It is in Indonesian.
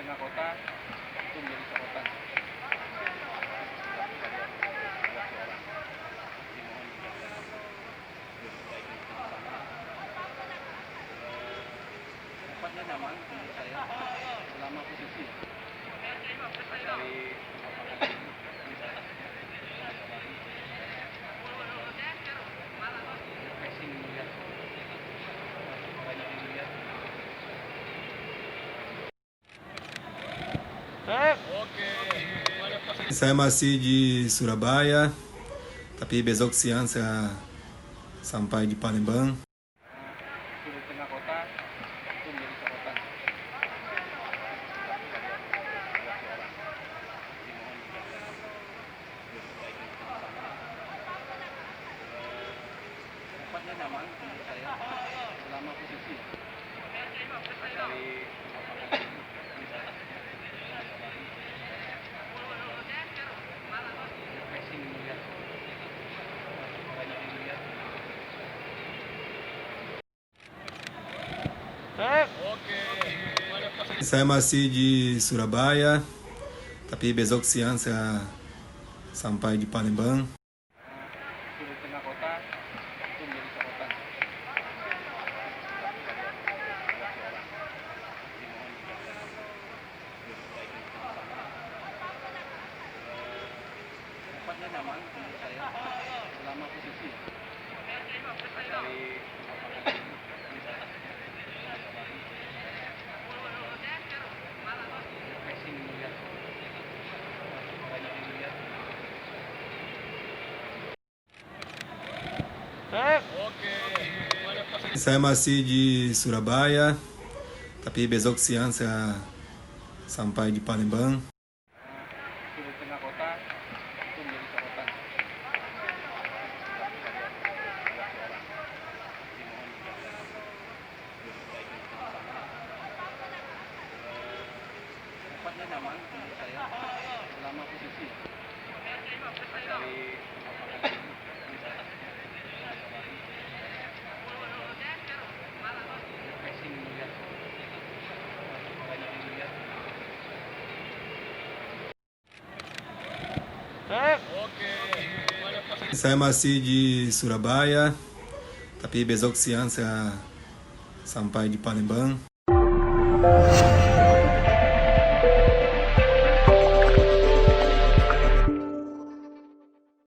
tengah kota itu menjadi sorotan. Tempatnya nyaman menurut saya selama posisi dari refreshing melihat banyak yang melihat. Saya masih di Surabaya, tapi besok siang saya sampai di Palembang. Di tengah kota itu menjadi sorotan. Tempatnya nyaman menurut saya selama posisi dari refreshing melihat banyak yang melihat. Saya masih di Surabaya, tapi besok siang saya sampai di Palembang. Di tengah kota itu menjadi sorotan. Tempatnya nyaman menurut saya selama posisi dari refreshing melihat banyak yang melihat. Saya masih di Surabaya, tapi besok siang saya sampai di Palembang. Di tengah kota itu menjadi sorotan. Tempatnya nyaman menurut saya selama posisi dari refreshing melihat banyak yang melihat. Saya masih di Surabaya, tapi besok siang saya sampai di Palembang.